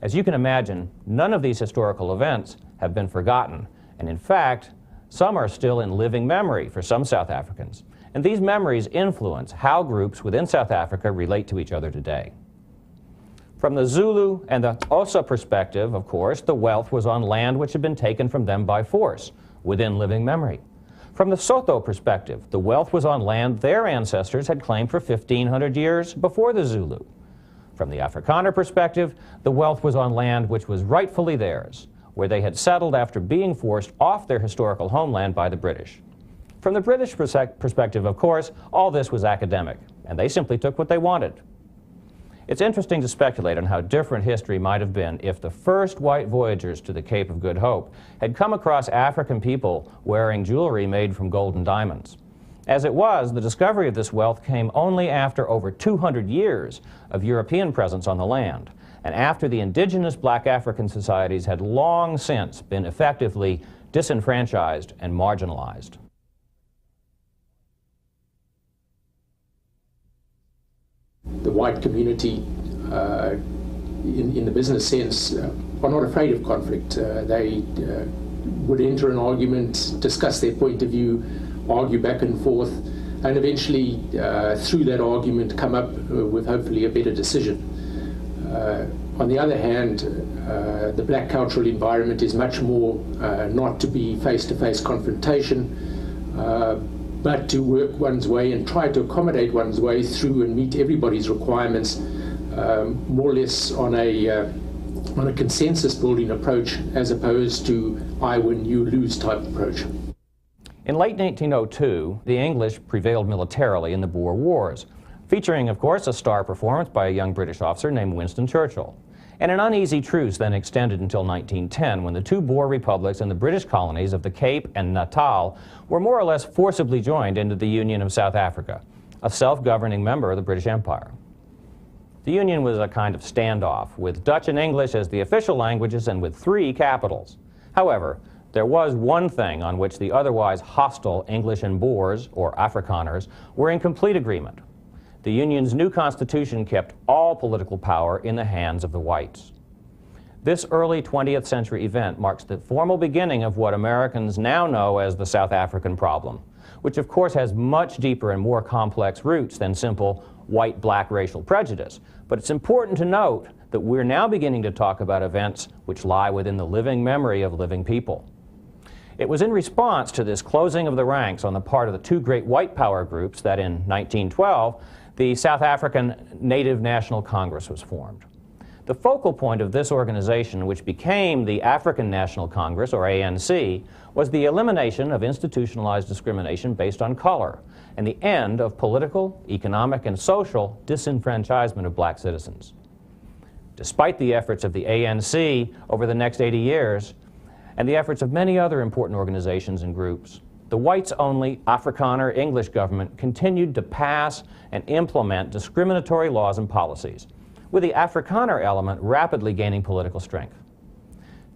As you can imagine, none of these historical events have been forgotten, and in fact, some are still in living memory for some South Africans. And these memories influence how groups within South Africa relate to each other today. From the Zulu and the Xhosa perspective, of course, the wealth was on land which had been taken from them by force, within living memory. From the Sotho perspective, the wealth was on land their ancestors had claimed for 1,500 years before the Zulu. From the Afrikaner perspective, the wealth was on land which was rightfully theirs, where they had settled after being forced off their historical homeland by the British. From the British perspective, of course, all this was academic, and they simply took what they wanted. It's interesting to speculate on how different history might have been if the first white voyagers to the Cape of Good Hope had come across African people wearing jewelry made from gold and diamonds. As it was, the discovery of this wealth came only after over 200 years of European presence on the land, and after the indigenous black African societies had long since been effectively disenfranchised and marginalized. The white community, in the business sense, are not afraid of conflict. They would enter an argument, discuss their point of view, argue back and forth, and eventually, through that argument, come up with hopefully a better decision. On the other hand, the black cultural environment is much more not to be face-to-face confrontation, but to work one's way and try to accommodate one's way through and meet everybody's requirements, more or less on a consensus-building approach, as opposed to I win, you lose type approach. In late 1902, the English prevailed militarily in the Boer Wars, featuring, of course, a star performance by a young British officer named Winston Churchill. And an uneasy truce then extended until 1910, when the two Boer republics and the British colonies of the Cape and Natal were more or less forcibly joined into the Union of South Africa, a self-governing member of the British Empire. The Union was a kind of standoff, with Dutch and English as the official languages and with 3 capitals. However, there was one thing on which the otherwise hostile English and Boers, or Afrikaners, were in complete agreement. The Union's new constitution kept all political power in the hands of the whites. This early 20th century event marks the formal beginning of what Americans now know as the South African problem, which of course has much deeper and more complex roots than simple white-black racial prejudice. But it's important to note that we're now beginning to talk about events which lie within the living memory of living people. It was in response to this closing of the ranks on the part of the 2 great white power groups that in 1912, the South African Native National Congress was formed. The focal point of this organization, which became the African National Congress, or ANC, was the elimination of institutionalized discrimination based on color and the end of political, economic, and social disenfranchisement of black citizens. Despite the efforts of the ANC over the next 80 years, and the efforts of many other important organizations and groups, the whites-only Afrikaner English government continued to pass and implement discriminatory laws and policies, with the Afrikaner element rapidly gaining political strength.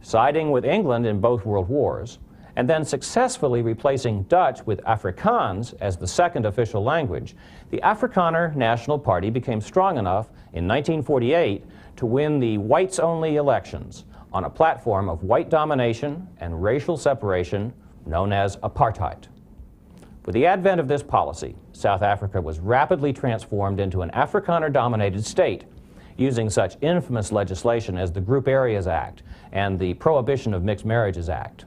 Siding with England in both world wars, and then successfully replacing Dutch with Afrikaans as the second official language, the Afrikaner National Party became strong enough in 1948 to win the whites-only elections on a platform of white domination and racial separation known as apartheid. With the advent of this policy, South Africa was rapidly transformed into an Afrikaner-dominated state, using such infamous legislation as the Group Areas Act and the Prohibition of Mixed Marriages Act.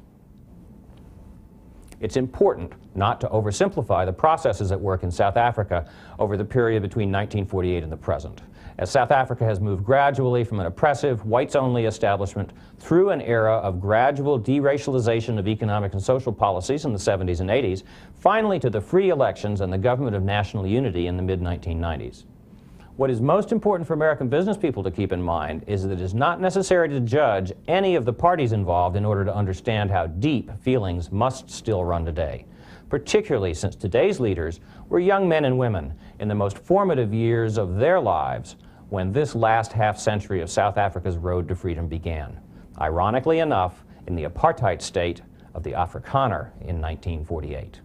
It's important not to oversimplify the processes at work in South Africa over the period between 1948 and the present, as South Africa has moved gradually from an oppressive, whites-only establishment through an era of gradual deracialization of economic and social policies in the 70s and 80s, finally to the free elections and the government of national unity in the mid-1990s. What is most important for American business people to keep in mind is that it is not necessary to judge any of the parties involved in order to understand how deep feelings must still run today, particularly since today's leaders were young men and women in the most formative years of their lives when this last half-century of South Africa's road to freedom began, ironically enough, in the apartheid state of the Afrikaner in 1948.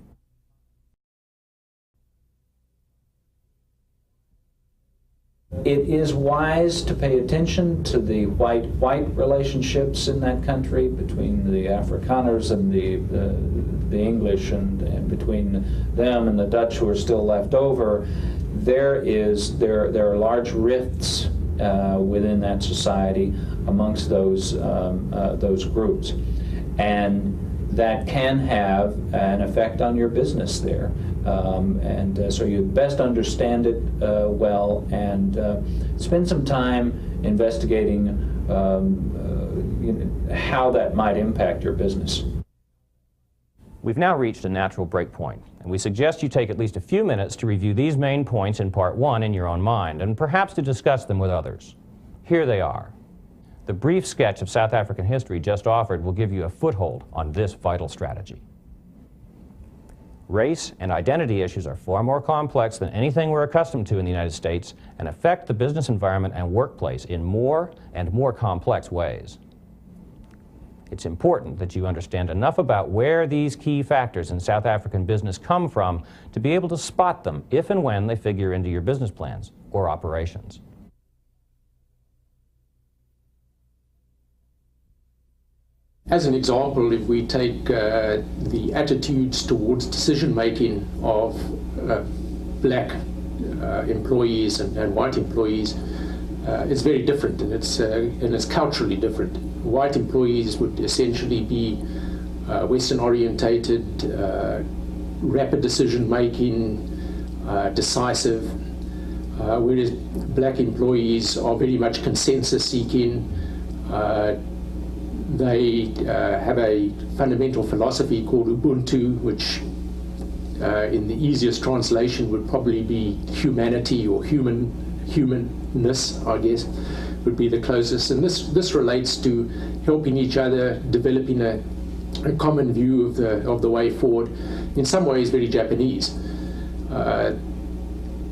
It is wise to pay attention to the white-white relationships in that country between the Afrikaners and the English, and between them and the Dutch who are still left over. There are large rifts within that society amongst those groups, and that can have an effect on your business there. So you best understand it well, and spend some time investigating how that might impact your business. We've now reached a natural break point, and we suggest you take at least a few minutes to review these main points in Part 1 in your own mind, and perhaps to discuss them with others. Here they are. The brief sketch of South African history just offered will give you a foothold on this vital strategy. Race and identity issues are far more complex than anything we're accustomed to in the United States, and affect the business environment and workplace in more and more complex ways. It's important that you understand enough about where these key factors in South African business come from to be able to spot them if and when they figure into your business plans or operations. As an example, if we take the attitudes towards decision-making of black employees and white employees, it's very different, and it's culturally different. White employees would essentially be Western-orientated, rapid decision-making, decisive, whereas black employees are very much consensus-seeking. They have a fundamental philosophy called Ubuntu, which in the easiest translation would probably be humanity, or humanness, I guess, would be the closest. And this relates to helping each other, developing a common view of the way forward, in some ways very Japanese. The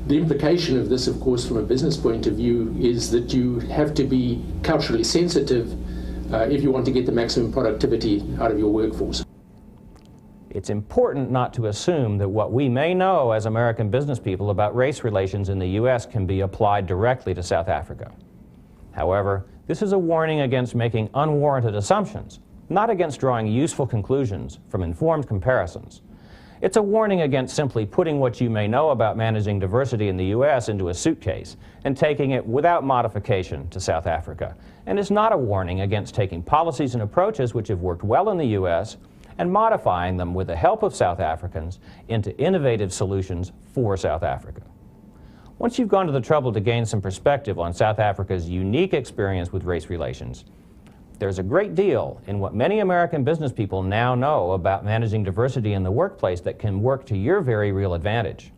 implication of this, of course, from a business point of view, is that you have to be culturally sensitive if you want to get the maximum productivity out of your workforce. It's important not to assume that what we may know as American business people about race relations in the U.S. can be applied directly to South Africa. However, this is a warning against making unwarranted assumptions, not against drawing useful conclusions from informed comparisons. It's a warning against simply putting what you may know about managing diversity in the U.S. into a suitcase and taking it without modification to South Africa. And it's not a warning against taking policies and approaches which have worked well in the U.S. and modifying them with the help of South Africans into innovative solutions for South Africa. Once you've gone to the trouble to gain some perspective on South Africa's unique experience with race relations, there's a great deal in what many American business people now know about managing diversity in the workplace that can work to your very real advantage.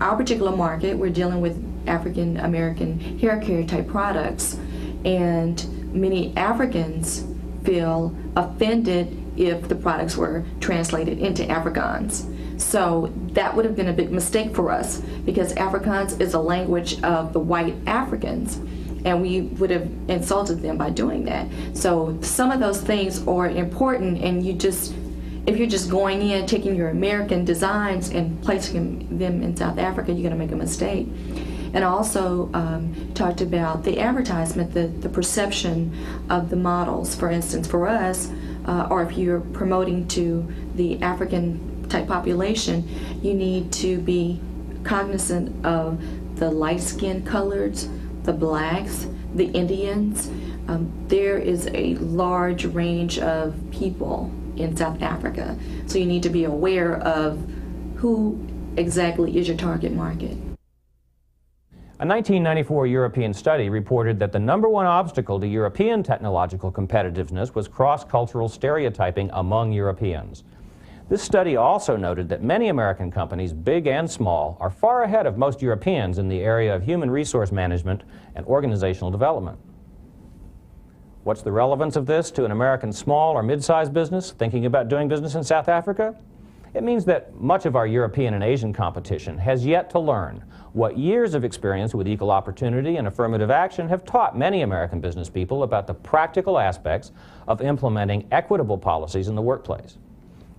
Our particular market, we're dealing with African American hair care type products, and many Africans feel offended if the products were translated into Afrikaans. So that would have been a big mistake for us, because Afrikaans is a language of the white Africans, and we would have insulted them by doing that. So some of those things are important, and if you're just going in, taking your American designs and placing them in South Africa, you're going to make a mistake. And also talked about the advertisement, the perception of the models. For instance, for us, or if you're promoting to the African type population, you need to be cognizant of the light-skinned coloreds, the blacks, the Indians. There is a large range of people in South Africa, so you need to be aware of who exactly is your target market. A 1994 European study reported that the #1 obstacle to European technological competitiveness was cross-cultural stereotyping among Europeans. This study also noted that many American companies, big and small, are far ahead of most Europeans in the area of human resource management and organizational development. What's the relevance of this to an American small or mid-sized business thinking about doing business in South Africa? It means that much of our European and Asian competition has yet to learn what years of experience with equal opportunity and affirmative action have taught many American business people about the practical aspects of implementing equitable policies in the workplace.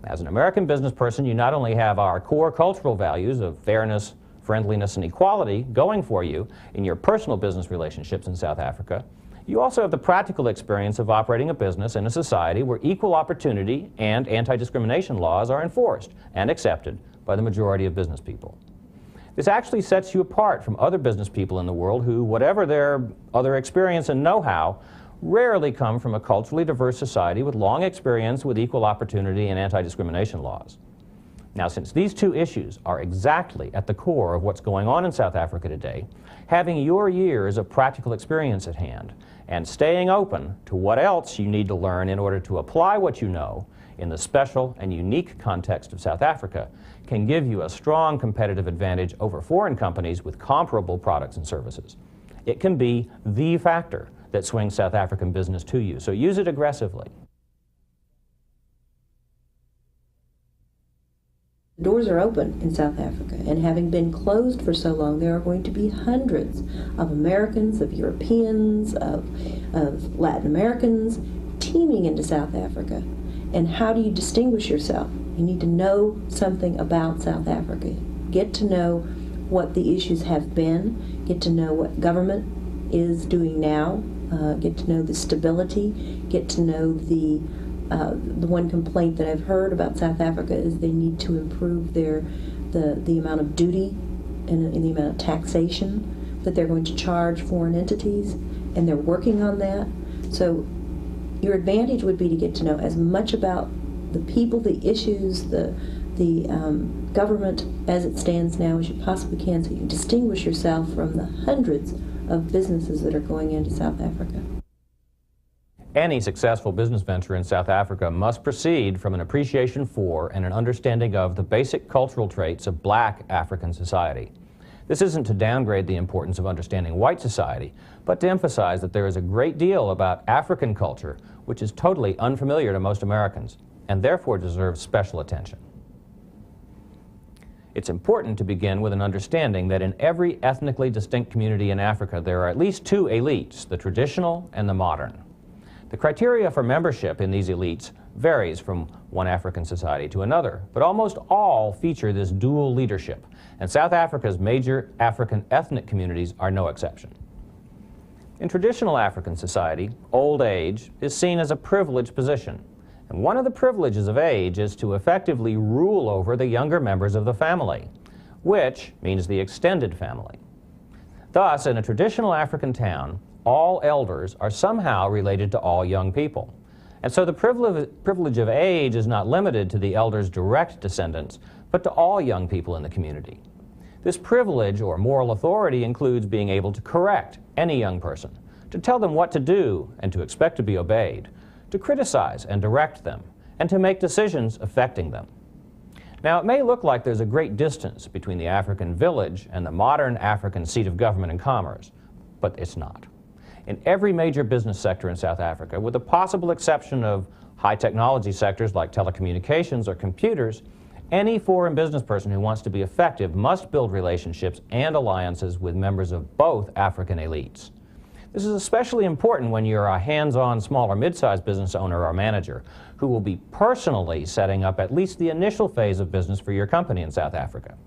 As an American business person, you not only have our core cultural values of fairness, friendliness, and equality going for you in your personal business relationships in South Africa, you also have the practical experience of operating a business in a society where equal opportunity and anti-discrimination laws are enforced and accepted by the majority of business people. This actually sets you apart from other business people in the world who, whatever their other experience and know-how, rarely come from a culturally diverse society with long experience with equal opportunity and anti-discrimination laws. Now, since these two issues are exactly at the core of what's going on in South Africa today, having your years of practical experience at hand and staying open to what else you need to learn in order to apply what you know in the special and unique context of South Africa can give you a strong competitive advantage over foreign companies with comparable products and services. It can be the factor that swings South African business to you, so use it aggressively. Doors are open in South Africa, and having been closed for so long, there are going to be hundreds of Americans, of Europeans, of Latin Americans teaming into South Africa. And how do you distinguish yourself? You need to know something about South Africa. Get to know what the issues have been, get to know what government is doing now, get to know the stability, get to know the one complaint that I've heard about South Africa is they need to improve the amount of duty and the amount of taxation that they're going to charge foreign entities, and they're working on that. So your advantage would be to get to know as much about the people, the issues, the government as it stands now as you possibly can, so you can distinguish yourself from the hundreds of businesses that are going into South Africa. Any successful business venture in South Africa must proceed from an appreciation for and an understanding of the basic cultural traits of Black African society. This isn't to downgrade the importance of understanding white society, but to emphasize that there is a great deal about African culture which is totally unfamiliar to most Americans, and therefore deserves special attention. It's important to begin with an understanding that in every ethnically distinct community in Africa there are at least two elites, the traditional and the modern. The criteria for membership in these elites varies from one African society to another, but almost all feature this dual leadership, and South Africa's major African ethnic communities are no exception. In traditional African society, old age is seen as a privileged position, and one of the privileges of age is to effectively rule over the younger members of the family, which means the extended family. Thus, in a traditional African town, all elders are somehow related to all young people. And so the privilege of age is not limited to the elders' direct descendants, but to all young people in the community. This privilege or moral authority includes being able to correct any young person, to tell them what to do and to expect to be obeyed, to criticize and direct them, and to make decisions affecting them. Now, it may look like there's a great distance between the African village and the modern African seat of government and commerce, but it's not. In every major business sector in South Africa, with the possible exception of high technology sectors like telecommunications or computers, any foreign business person who wants to be effective must build relationships and alliances with members of both African elites. This is especially important when you're a hands-on small or mid-sized business owner or manager who will be personally setting up at least the initial phase of business for your company in South Africa.